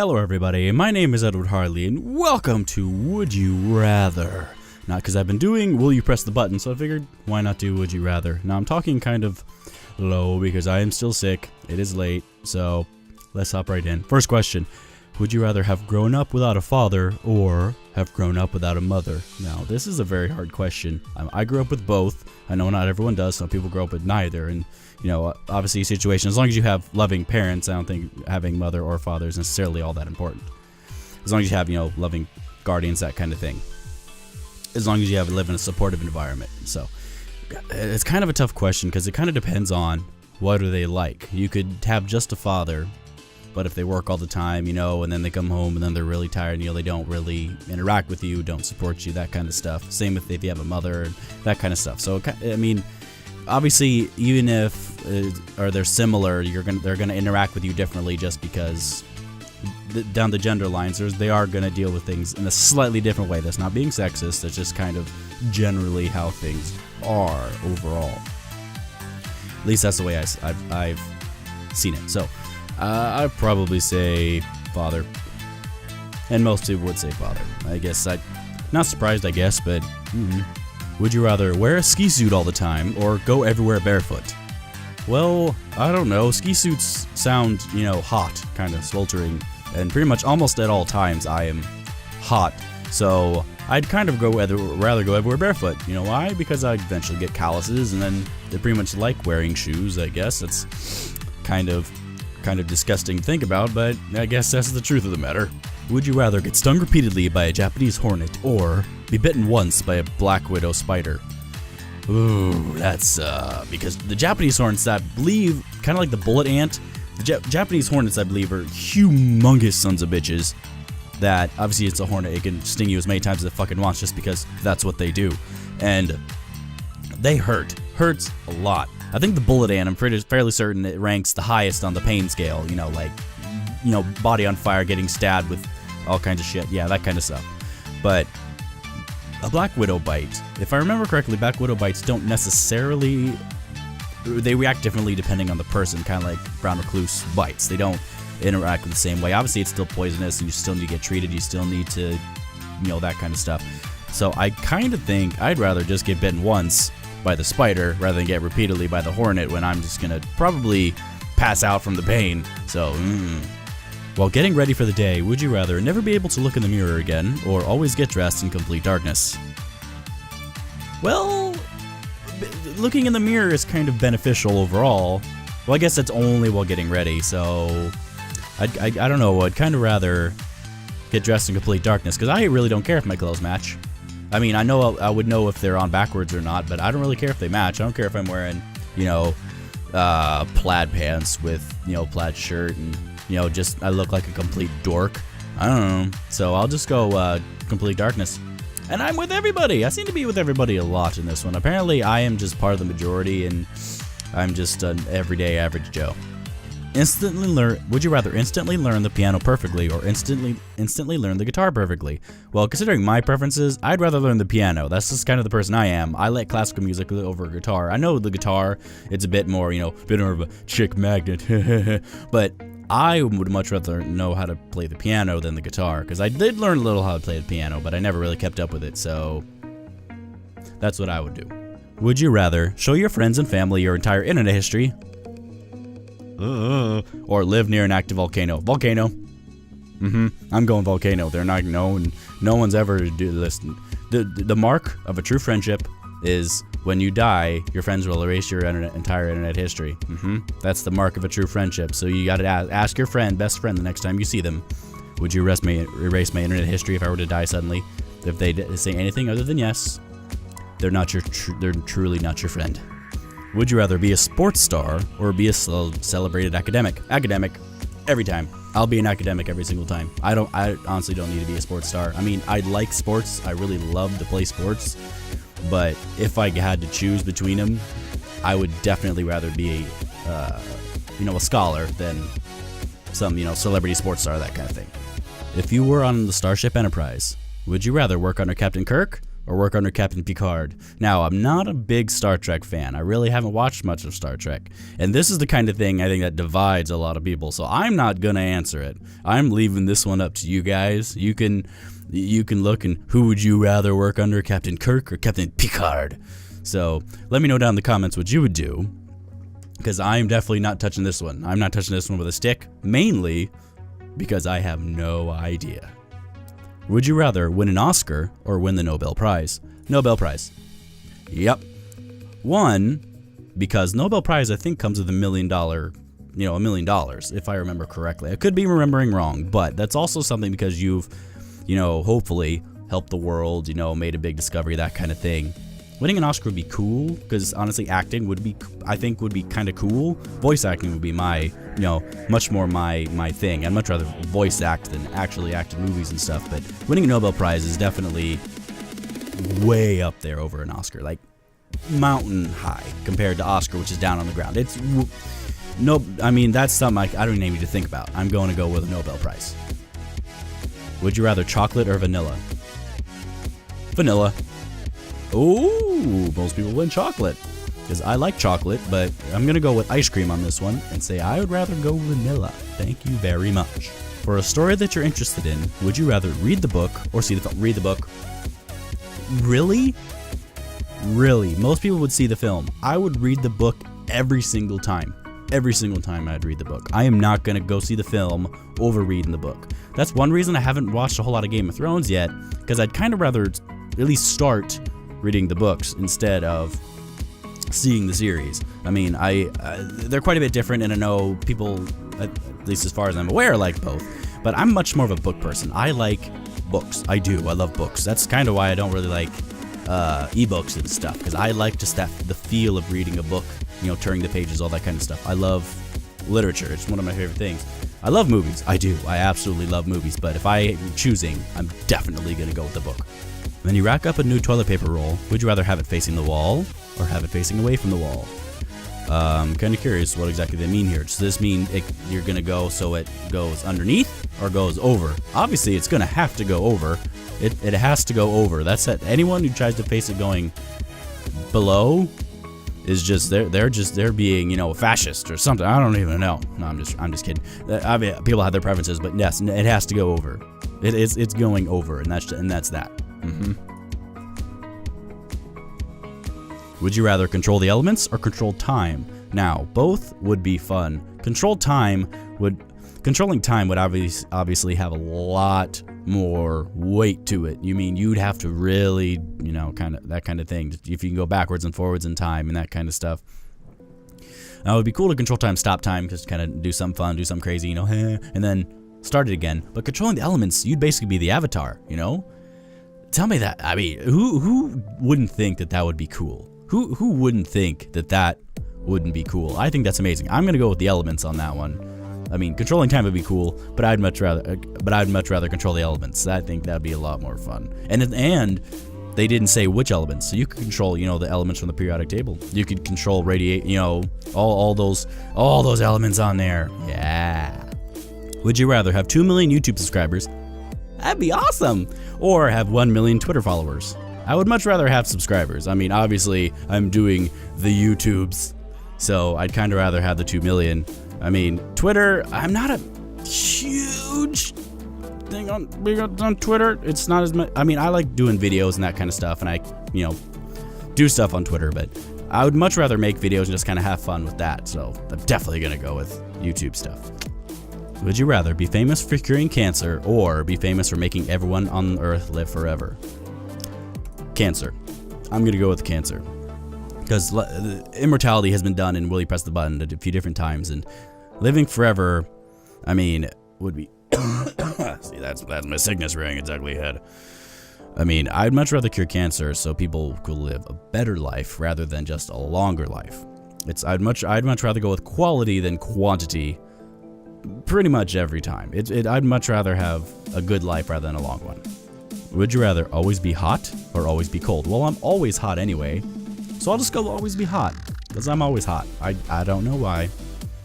Hello everybody, my name is Edward Harley and welcome to Would You Rather. Not because I've been doing Will You Press the Button, so I figured why not do Would You Rather. Now I'm talking kind of low because I am still sick, it is late, so let's hop right in. First question, would you rather have grown up without a father or have grown up without a mother? Now this is a very hard question. I grew up with both. I know not everyone does, some people grow up with neither, and you know, obviously situation, as long as you have loving parents, I don't think having mother or father is necessarily all that important. As long as you have, you know, loving guardians, that kind of thing. As long as you live in a supportive environment. So, it's kind of a tough question because it kind of depends on what are they like. You could have just a father, but if they work all the time, you know, and then they come home and then they're really tired and, you know, they don't really interact with you, don't support you, that kind of stuff. Same if you have a mother, that kind of stuff. So, I mean, obviously, even if or they're similar, they're gonna interact with you differently just because down the gender lines, they are gonna deal with things in a slightly different way. That's not being sexist. That's just kind of generally how things are overall. At least that's the way I've seen it. So I'd probably say father, and most people would say father. I guess not surprised, I guess, but. Would you rather wear a ski suit all the time or go everywhere barefoot? Well, I don't know. Ski suits sound, you know, hot, kind of sweltering, and pretty much almost at all times I am hot. So I'd kind of rather go everywhere barefoot. You know why? Because I'd eventually get calluses, and then they pretty much like wearing shoes, I guess. It's kind of disgusting to think about, but I guess that's the truth of the matter. Would you rather get stung repeatedly by a Japanese hornet or be bitten once by a black widow spider? Ooh, that's because the Japanese hornets, I believe, kind of like the bullet ant, the Japanese hornets, I believe, are humongous sons of bitches. That obviously it's a hornet, it can sting you as many times as it fucking wants just because that's what they do, and they hurts a lot. I think the bullet ant, I'm fairly certain it ranks the highest on the pain scale. You know, like, you know, body on fire, getting stabbed with all kinds of shit. Yeah, that kind of stuff. But a black widow bite, if I remember correctly, black widow bites don't necessarily, they react differently depending on the person, kind of like brown recluse bites. They don't interact the same way. Obviously, it's still poisonous and you still need to get treated. You still need to, you know, that kind of stuff. So I kind of think I'd rather just get bitten once by the spider rather than get repeatedly by the hornet when I'm just going to probably pass out from the pain. So, While getting ready for the day, would you rather never be able to look in the mirror again or always get dressed in complete darkness? Well, looking in the mirror is kind of beneficial overall. Well, I guess that's only while getting ready, so I don't know. I'd kind of rather get dressed in complete darkness because I really don't care if my clothes match. I mean, I know I would know if they're on backwards or not, but I don't really care if they match. I don't care if I'm wearing, you know, plaid pants with, you know, plaid shirt and, you know, just I look like a complete dork. I don't know. So I'll just go complete darkness. And I'm with everybody. I seem to be with everybody a lot in this one. Apparently, I am just part of the majority, and I'm just an everyday average Joe. Would you rather instantly learn the piano perfectly or instantly learn the guitar perfectly? Well, considering my preferences, I'd rather learn the piano. That's just kind of the person I am. I like classical music over guitar. I know the guitar, it's a bit more, you know, bit more of a chick magnet, but I would much rather know how to play the piano than the guitar, because I did learn a little how to play the piano, but I never really kept up with it, so that's what I would do. Would you rather show your friends and family your entire internet history or live near an active volcano? Volcano. I'm going volcano. They're not known. No one's ever do this. The mark of a true friendship is when you die, your friends will erase your entire internet history. That's the mark of a true friendship. So you gotta ask your best friend, the next time you see them, would you erase my internet history if I were to die suddenly? If they say anything other than yes, they're truly not your friend. Would you rather be a sports star or be a celebrated academic? Academic, every time. I'll be an academic every single time. I honestly don't need to be a sports star. I mean, I like sports. I really love to play sports. But if I had to choose between them, I would definitely rather be a scholar than some, you know, celebrity sports star, that kind of thing. If you were on the Starship Enterprise, would you rather work under Captain Kirk or work under Captain Picard? Now, I'm not a big Star Trek fan. I really haven't watched much of Star Trek. And this is the kind of thing I think that divides a lot of people. So I'm not going to answer it. I'm leaving this one up to you guys. You can look and who would you rather work under, Captain Kirk or Captain Picard? So let me know down in the comments what you would do, because I'm definitely not touching this one. I'm not touching this one with a stick, mainly because I have no idea. Would you rather win an Oscar or win the Nobel Prize? Nobel Prize. Yep. One, because Nobel Prize I think comes with $1 million, $1 million, if I remember correctly. I could be remembering wrong, but that's also something because you've, hopefully helped the world, made a big discovery, that kind of thing. Winning an Oscar would be cool, because honestly, acting would be kind of cool. Voice acting would be my, much more my thing. I'd much rather voice act than actually act in movies and stuff. But winning a Nobel Prize is definitely way up there over an Oscar, like mountain high compared to Oscar, which is down on the ground. That's something I don't even need to think about. I'm going to go with a Nobel Prize. Would you rather chocolate or vanilla? Vanilla. Ooh, most people win chocolate, because I like chocolate, but I'm going to go with ice cream on this one and say I would rather go vanilla. Thank you very much. For a story that you're interested in, would you rather read the book or see the film? Read the book. Really? Really? Most people would see the film. I would read the book every single time. Every single time I'd read the book. I am not going to go see the film over reading the book. That's one reason I haven't watched a whole lot of Game of Thrones yet, because I'd kind of rather at least start reading the books instead of seeing the series. I mean, they're quite a bit different, and I know people, at least as far as I'm aware, like both. But I'm much more of a book person. I like books. I do. I love books. That's kind of why I don't really like ebooks and stuff, because I like just the feel of reading a book, turning the pages, all that kind of stuff. I love literature. It's one of my favorite things. I love movies. I do. I absolutely love movies. But if I'm choosing, I'm definitely going to go with the book. When you rack up a new toilet paper roll, would you rather have it facing the wall or have it facing away from the wall? I'm kind of curious what exactly they mean here. Does this mean you're going to go so it goes underneath or goes over? Obviously, it's going to have to go over. It has to go over. That's it. Anyone who tries to face it going below is just they're being a fascist or something. I don't even know. No, I'm just kidding. I mean, people have their preferences, but yes, it has to go over. It's going over, and that's that. Would you rather control the elements or control time? Now, both would be fun. Controlling time would obviously have a lot more weight to it. You mean you'd have to really, kind of that kind of thing. If you can go backwards and forwards in time and that kind of stuff. Now, it would be cool to control time, stop time, just kind of do something fun, do something crazy, and then start it again. But controlling the elements, you'd basically be the Avatar, Tell me that. I mean, who wouldn't think that would be cool? Who wouldn't think that wouldn't be cool? I think that's amazing. I'm gonna go with the elements on that one. I mean, controlling time would be cool, but I'd much rather control the elements. I think that'd be a lot more fun. And they didn't say which elements, so you could control, the elements from the periodic table. You could control all those elements on there. Yeah. Would you rather have 2 million YouTube subscribers? That'd be awesome. Or have 1 million Twitter followers? I would much rather have subscribers. I mean, obviously, I'm doing the YouTubes, so I'd kind of rather have the 2 million. I mean, Twitter, I'm not a huge thing on Twitter. It's not as much. I mean, I like doing videos and that kind of stuff, and I, do stuff on Twitter, but I would much rather make videos and just kind of have fun with that. So I'm definitely going to go with YouTube stuff. Would you rather be famous for curing cancer or be famous for making everyone on Earth live forever? Cancer. I'm going to go with cancer. Because immortality has been done in Will You Press the Button a few different times. And living forever, I mean, would be... See, that's my sickness rearing its ugly head. I mean, I'd much rather cure cancer so people could live a better life rather than just a longer life. I'd much rather go with quality than quantity. Pretty much every time. I'd much rather have a good life rather than a long one. Would you rather always be hot or always be cold? Well, I'm always hot anyway, so I'll just go always be hot, because I'm always hot. I don't know why,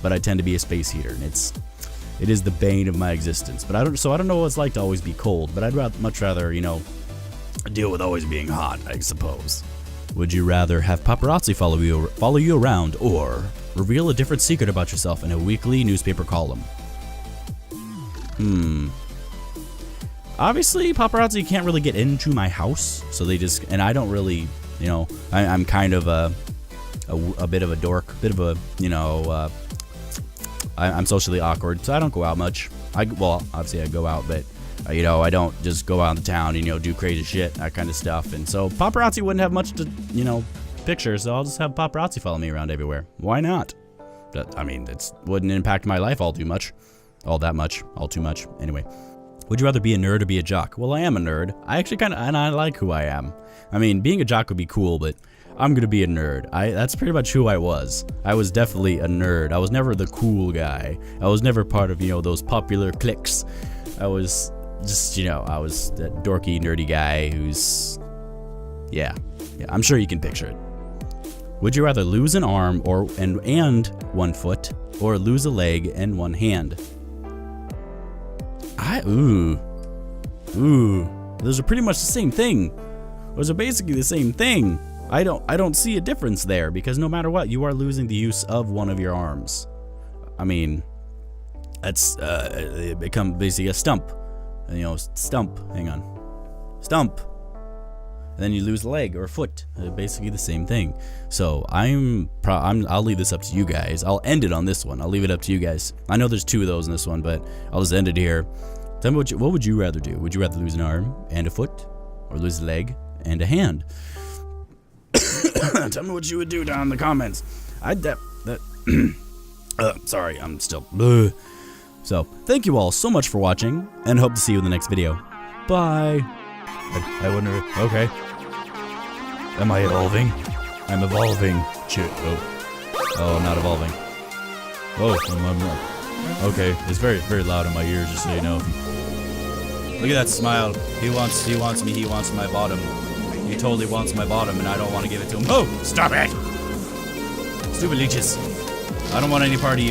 but I tend to be a space heater, and it is the bane of my existence. But I don't know what it's like to always be cold, but I'd much rather, deal with always being hot, I suppose. Would you rather have paparazzi follow you around, or reveal a different secret about yourself in a weekly newspaper column? Obviously, paparazzi can't really get into my house, so they just, and I don't really, you know, I'm kind of a bit of a dork, bit of a, you know, I'm socially awkward, so I don't go out much. Well, obviously I go out, but you know, I don't just go out in the town and, you know, do crazy shit, that kind of stuff. And so paparazzi wouldn't have much to, you know, picture, so I'll just have paparazzi follow me around everywhere. Why not? I mean, it wouldn't impact my life all too much. All too much. Anyway. Would you rather be a nerd or be a jock? Well, I am a nerd. I actually and I like who I am. I mean, being a jock would be cool, but I'm gonna be a nerd. That's pretty much who I was. I was definitely a nerd. I was never the cool guy. I was never part of, you know, those popular cliques. I was just, you know, I was that dorky, nerdy guy who's, yeah, I'm sure you can picture it. Would you rather lose an arm and 1 foot, or lose a leg and 1 hand? Those are pretty much the same thing. Those are basically the same thing. I don't see a difference there, because no matter what, you are losing the use of one of your arms. I mean, that's it become basically a stump. You know, stump. Hang on, stump. And then you lose a leg or a foot. Basically the same thing. So I'll leave this up to you guys. I'll end it on this one. I'll leave it up to you guys. I know there's 2 of those in this one, but I'll just end it here. Tell me what would you rather do? Would you rather lose an arm and a foot, or lose a leg and a hand? Tell me what you would do down in the comments. Sorry, I'm still. So, thank you all so much for watching, and hope to see you in the next video. Bye. I wonder. Okay. Am I evolving? I'm evolving. Oh, I'm not evolving. Oh, I'm not. Okay, it's very, very loud in my ears, just so you know. Look at that smile. He wants me. He wants my bottom. He totally wants my bottom, and I don't want to give it to him. Oh, stop it! Stupid leeches. I don't want any part of you.